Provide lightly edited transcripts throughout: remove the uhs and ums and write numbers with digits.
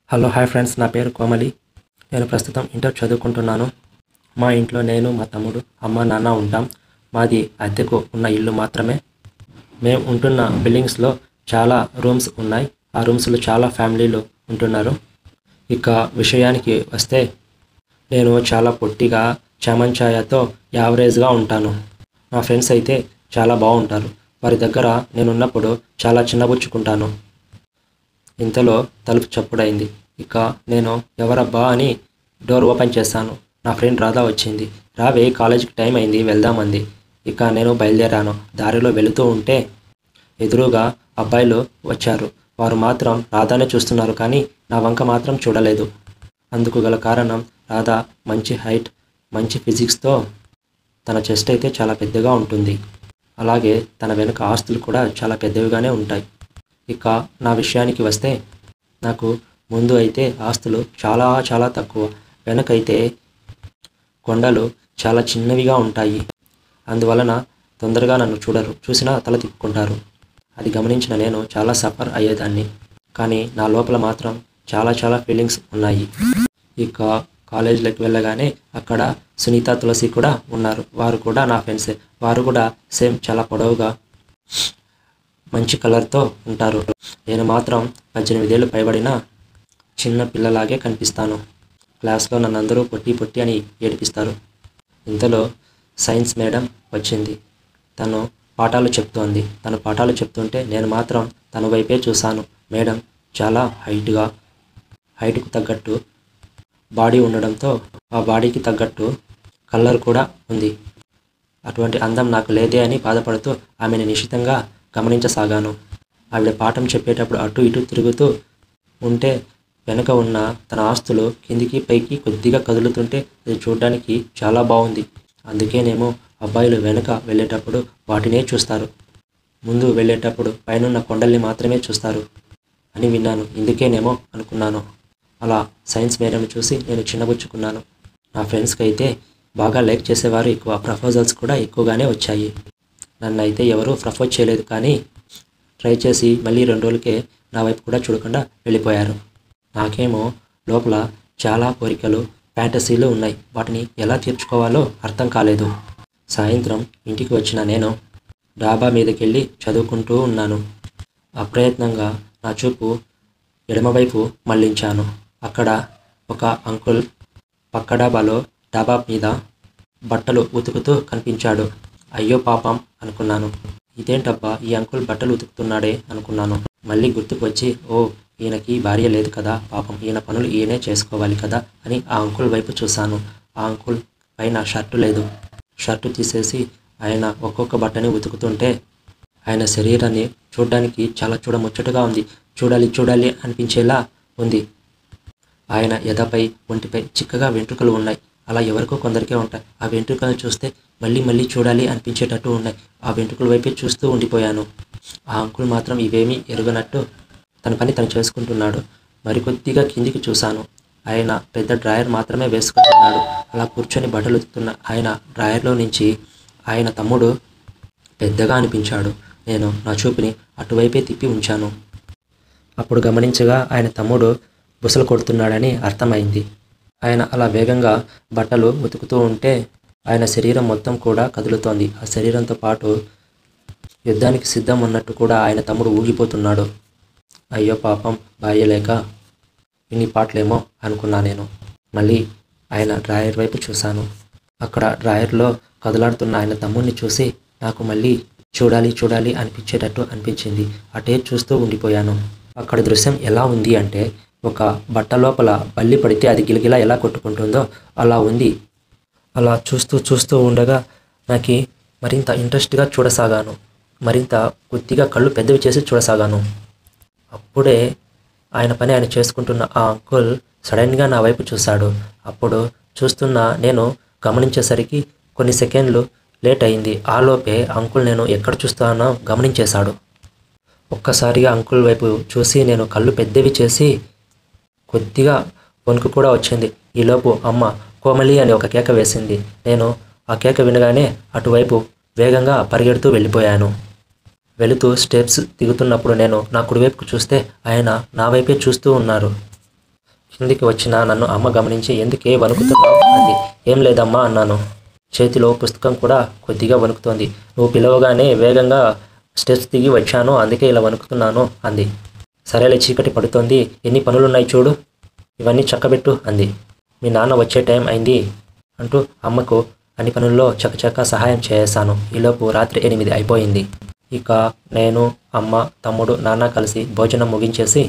Hello hi friends, నా పేరు కోమలి. నేను ప్రస్తుతం ఇంటర్ చదువుకుంటున్నాను. మా ఇంట్లో నేను, మా తమ్ముడు, అమ్మ, నాన్న ఉంటాం. మాది అద్దెకు ఉన్న ఇల్లు మాత్రమే. మేము ఉంటున్న బిల్డింగ్స్లో చాలా రూమ్స్ ఉన్నాయి. ఆ రూమ్స్లో చాలా ఫ్యామిలీలు ఉంటున్నారు. ఇక విషయానికి వస్తే, నేను చాలా పొట్టిగా, చామంచాయతో యావరేజ్గా ఉంటాను. నా ఫ్రెండ్స్ అయితే చాలా బాగుంటారు. వారి దగ్గర నేనున్నప్పుడు చాలా చిన్నబుచ్చుకుంటాను. ఇంతలో తలుపు చప్పుడైంది. ఇక నేను ఎవరబ్బా అని డోర్ ఓపెన్ చేశాను. నా ఫ్రెండ్ రాధా వచ్చింది. రావే, కాలేజీకి టైం అయింది, వెళ్దామంది. ఇక నేను బయలుదేరాను. దారిలో వెళుతూ ఉంటే ఎదురుగా అబ్బాయిలు వచ్చారు. వారు మాత్రం రాధానే చూస్తున్నారు, కానీ నా వంక మాత్రం చూడలేదు. అందుకు గల కారణం, రాధా మంచి హైట్, మంచి ఫిజిక్స్తో, తన చెస్ట్ అయితే చాలా పెద్దగా ఉంటుంది. అలాగే తన వెనుక ఆస్తులు కూడా చాలా పెద్దవిగానే ఉంటాయి. ఇక నా విషయానికి వస్తే, నాకు ముందు అయితే ఆస్తులు చాలా చాలా తక్కువ, వెనకైతే కొండలు చాలా చిన్నవిగా ఉంటాయి. అందువలన తొందరగా నన్ను చూడరు, చూసినా తల తిప్పుకుంటారు. అది గమనించిన నేను చాలా సఫర్ అయ్యేదాన్ని. కానీ నా లోపల మాత్రం చాలా చాలా ఫీలింగ్స్ ఉన్నాయి. ఇక కాలేజీలోకి వెళ్ళగానే అక్కడ సునీత, తులసి కూడా ఉన్నారు. వారు కూడా నా ఫ్రెండ్సే. వారు కూడా సేమ్ చాలా పొడవుగా, మంచి కలర్తో ఉంటారు. నేను మాత్రం 18 ఏళ్ళు పైబడిన చిన్న పిల్లలాగే కనిపిస్తాను. క్లాస్లో నన్ను అందరూ పొట్టి పొట్టి అని ఏడిపిస్తారు. ఇంతలో సైన్స్ మేడం వచ్చింది. తను పాఠాలు చెప్తోంది. తను పాఠాలు చెప్తుంటే నేను మాత్రం తన వైపే చూశాను. మేడం చాలా హైట్కు తగ్గట్టు బాడీ ఉండడంతో, ఆ బాడీకి తగ్గట్టు కలర్ కూడా ఉంది. అటువంటి అందం నాకు లేదే అని బాధపడుతూ ఆమెను నిశితంగా గమనించసాగాను. ఆవిడ పాఠం చెప్పేటప్పుడు అటు ఇటు తిరుగుతూ ఉంటే, వెనుక ఉన్న తన ఆస్తులు కిందికి పైకి కొద్దిగా కదులుతుంటే అది చూడడానికి చాలా బాగుంది. అందుకేనేమో అబ్బాయిలు వెనుక వెళ్ళేటప్పుడు వాటినే చూస్తారు, ముందు వెళ్ళేటప్పుడు పైనున్న కొండల్ని మాత్రమే చూస్తారు అని విన్నాను. ఇందుకేనేమో అనుకున్నాను. అలా సైన్స్ మేడంని చూసి నేను చిన్నబుచ్చుకున్నాను. నా ఫ్రెండ్స్కి అయితే బాగా లైక్ చేసేవారు ఎక్కువ. ప్రపోజల్స్ కూడా ఎక్కువగానే వచ్చాయి. నన్ను అయితే ఎవరూ ప్రపోజ్ చేయలేదు, కానీ ట్రై చేసి మళ్ళీ 2 రోజులకే నా వైపు కూడా చూడకుండా వెళ్ళిపోయారు. నాకేమో లోపల చాలా కోరికలు, ఫ్యాంటసీలు ఉన్నాయి. వాటిని ఎలా తీర్చుకోవాలో అర్థం కాలేదు. సాయంత్రం ఇంటికి వచ్చిన నేను డాబా మీదకెళ్ళి చదువుకుంటూ ఉన్నాను. అప్రయత్నంగా నా చూపు ఎడమవైపు మళ్లించాను. అక్కడ ఒక అంకుల్ పక్క డాబా మీద బట్టలు ఉతుకుతూ కనిపించాడు. అయ్యో పాపం అనుకున్నాను. ఇదేంటబ్బా, ఈ అంకుల్ బట్టలు ఉతుకుతున్నాడే అనుకున్నాను. మళ్ళీ గుర్తుకు వచ్చి, ఓ, ఈయనకి భార్య లేదు కదా, పాపం ఈయన పనులు ఈయనే చేసుకోవాలి కదా అని ఆ అంకుల్ వైపు చూశాను. ఆ అంకుల్ పైన షర్టు లేదు. షర్టు తీసేసి ఆయన ఒక్కొక్క బట్టని ఉతుకుతుంటే, ఆయన శరీరాన్ని చూడడానికి చాలా చూడముచ్చటగా ఉంది. చూడాలి చూడాలి అనిపించేలా ఉంది. ఆయన ఎదపై, ఒంటిపై చిక్కగా వెంట్రుకలు ఉన్నాయి. అలా ఎవరికో కొందరికే ఉంటాయి. ఆ వెంట్రుకలను చూస్తే మళ్ళీ మళ్ళీ చూడాలి అనిపించేటట్టు ఉన్నాయి. ఆ వెంట్రుకల వైపే చూస్తూ ఉండిపోయాను. ఆ అంకుల్ మాత్రం ఇవేమీ ఎరుగనట్టు తన పని తను చేసుకుంటున్నాడు. మరికొద్దిగా కిందికి చూశాను. ఆయన పెద్ద డ్రాయర్ మాత్రమే వేసుకుంటున్నాడు. అలా కూర్చొని బట్టలు ఉతుకుతున్న ఆయన డ్రాయర్లో నుంచి ఆయన తమ్ముడు పెద్దగా అనిపించాడు. నేను నా చూపుని అటువైపే తిప్పి ఉంచాను. అప్పుడు గమనించగా ఆయన తమ్ముడు బుసలు కొడుతున్నాడని అర్థమైంది. ఆయన అలా వేగంగా బట్టలు ఉతుకుతూ ఉంటే ఆయన శరీరం మొత్తం కూడా కదులుతోంది. ఆ శరీరంతో పాటు యుద్ధానికి సిద్ధం ఉన్నట్టు కూడా ఆయన తమ్ముడు ఊగిపోతున్నాడు. అయ్యో పాపం, భార్య లేక ఇన్ని పాటలేమో అనుకున్నా నేను. మళ్ళీ ఆయన డ్రాయర్ వైపు చూశాను. అక్కడ డ్రాయర్లో కదలాడుతున్న ఆయన తమ్ముడిని చూసి నాకు మళ్ళీ చూడాలి చూడాలి అనిపించేటట్టు అనిపించింది. అటే చూస్తూ ఉండిపోయాను. అక్కడ దృశ్యం ఎలా ఉంది అంటే, ఒక బట్ట లోపల బల్లి పడితే అది గిలగిలా ఎలా కొట్టుకుంటుందో అలా ఉంది. అలా చూస్తూ ఉండగా నాకు మరింత ఇంట్రెస్ట్గా చూడసాగాను. మరింత కొద్దిగా కళ్ళు పెద్దవి చేసి చూడసాగాను. అప్పుడే ఆయన పని ఆయన చేసుకుంటున్న ఆ అంకుల్ సడన్గా నా వైపు చూశాడు. అప్పుడు చూస్తున్న నేను గమనించేసరికి కొన్ని సెకండ్లు లేట్ అయింది. ఆలోపే అంకుల్ నేను ఎక్కడ చూస్తానో గమనించేశాడు. ఒక్కసారిగా అంకుల్ వైపు చూసి నేను కళ్ళు పెద్దవి చేసి కొద్దిగా వణుకు కూడా వచ్చింది. ఈలోపు అమ్మ కోమలి అని ఒక కేక వేసింది. నేను ఆ కేక వినగానే అటువైపు వేగంగా పరిగెడుతూ వెళ్ళిపోయాను. వెళుతూ స్టెప్స్ దిగుతున్నప్పుడు నేను నా కుడివైపుకు చూస్తే ఆయన నా వైపే చూస్తూ ఉన్నారు. కిందికి వచ్చిన నన్ను అమ్మ గమనించి ఎందుకే వణుకుతున్నావు అంది. ఏం లేదమ్మా అన్నాను. చేతిలో పుస్తకం కూడా కొద్దిగా వణుకుతోంది. నువ్వు పిలవగానే వేగంగా స్టెప్స్ దిగి వచ్చాను, అందుకే ఇలా వణుకుతున్నాను అంది. సరేలే, చీకటి పడుతోంది, ఎన్ని పనులున్నాయి చూడు, ఇవన్నీ చక్కబెట్టు అంది. మీ నాన్న వచ్చే టైం అయింది అంటూ అమ్మకు అన్ని పనుల్లో చకచకా సహాయం చేశాను. ఈలోపు రాత్రి 8 అయిపోయింది. ఇక నేను, అమ్మ, తమ్ముడు, నాన్న కలిసి భోజనం ముగించేసి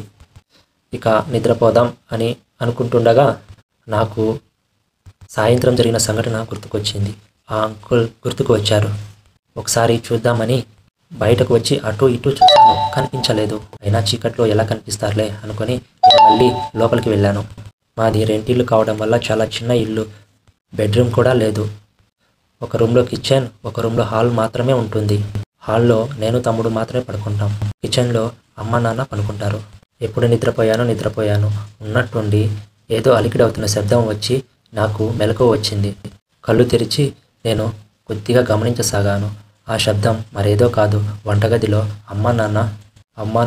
ఇక నిద్రపోదాం అని అనుకుంటుండగా నాకు సాయంత్రం జరిగిన సంఘటన గుర్తుకొచ్చింది. ఆ అంకుల్ గుర్తుకు వచ్చారు. ఒకసారి చూద్దామని బయటకు వచ్చి అటు ఇటు చూశాను, కనిపించలేదు. అయినా చీకట్లో ఎలా కనిపిస్తారులే అనుకొని నేను మళ్ళీ లోపలికి వెళ్ళాను. మాది రెంటిల్లు కావడం వల్ల చాలా చిన్న ఇల్లు, బెడ్రూమ్ కూడా లేదు. ఒక రూమ్లో కిచెన్, ఒక రూమ్లో హాల్ మాత్రమే ఉంటుంది. హాల్లో నేను, తమ్ముడు మాత్రమే పడుకుంటాం. కిచెన్లో అమ్మ నాన్న పడుకుంటారు. ఎప్పుడు నిద్రపోయాను ఉన్నట్టుండి ఏదో అలికిడవుతున్న శబ్దం వచ్చి నాకు మెలకువ వచ్చింది. కళ్ళు తెరిచి నేను కొద్దిగా గమనించసాగాను. ఆ శబ్దం మరేదో కాదు, వంటగదిలో అమ్మా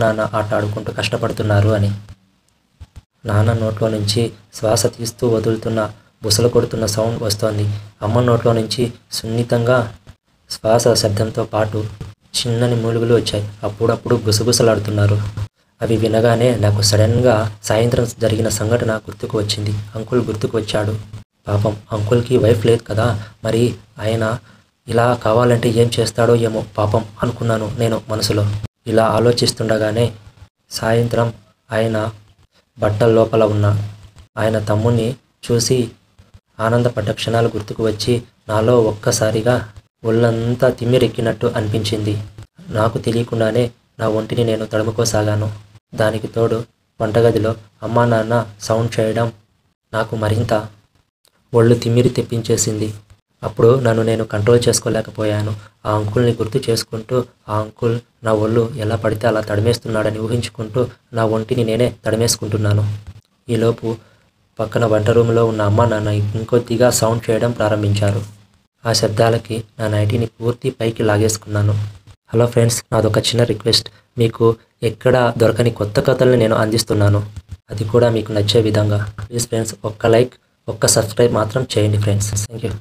నాన్న ఆట ఆడుకుంటూ కష్టపడుతున్నారు అని. నాన్న నోట్లో నుంచి శ్వాస తీస్తూ వదులుతున్న బుసలు కొడుతున్న సౌండ్ వస్తోంది. అమ్మ నోట్లో నుంచి సున్నితంగా శ్వాస శబ్దంతో పాటు చిన్నని మూలుగులు వచ్చాయి. అప్పుడప్పుడు గుసగుసలాడుతున్నారు. అవి వినగానే నాకు సడన్గా సాయంత్రం జరిగిన సంఘటన గుర్తుకు వచ్చింది. అంకుల్ గుర్తుకు వచ్చాడు. పాపం అంకుల్కి వైఫ్ లేదు కదా, మరి ఆయన ఇలా కావాలంటే ఏం చేస్తాడో ఏమో పాపం అనుకున్నాను నేను మనసులో. ఇలా ఆలోచిస్తుండగానే సాయంత్రం ఆయన బట్టల లోపల ఉన్న ఆయన తమ్ముణ్ణి చూసి ఆనందపడ్డ క్షణాలు గుర్తుకు వచ్చి నాలో ఒక్కసారిగా ఒళ్ళంతా తిమ్మిరెక్కినట్టు అనిపించింది. నాకు తెలియకుండానే నా ఒంటిని నేను తడుముకోసాగాను. దానికి తోడు వంటగదిలో అమ్మా నాన్న సౌండ్ చేయడం నాకు మరింత ఒళ్ళు తిమ్మిరి తెప్పించేసింది. అప్పుడు నన్ను నేను కంట్రోల్ చేసుకోలేకపోయాను. ఆ అంకుల్ని గుర్తు చేసుకుంటూ ఆ అంకుల్ నా ఒళ్ళు ఎలా పడితే అలా తడిమేస్తున్నాడని ఊహించుకుంటూ నా ఒంటిని నేనే తడిమేసుకుంటున్నాను. ఈలోపు పక్కన వంట రూమ్లో ఉన్న అమ్మా నాన్న ఇంకొద్దిగా సౌండ్ చేయడం ప్రారంభించారు. ఆ శబ్దాలకి నా నైటీని పూర్తి పైకి లాగేసుకున్నాను. హలో ఫ్రెండ్స్, నాదొక చిన్న రిక్వెస్ట్. మీకు ఎక్కడా దొరకని కొత్త కథల్ని నేను అందిస్తున్నాను, అది కూడా మీకు నచ్చే విధంగా. ప్లీజ్ ఫ్రెండ్స్, ఒక్క లైక్, ఒక్క సబ్స్క్రైబ్ మాత్రం చేయండి ఫ్రెండ్స్. Thank you.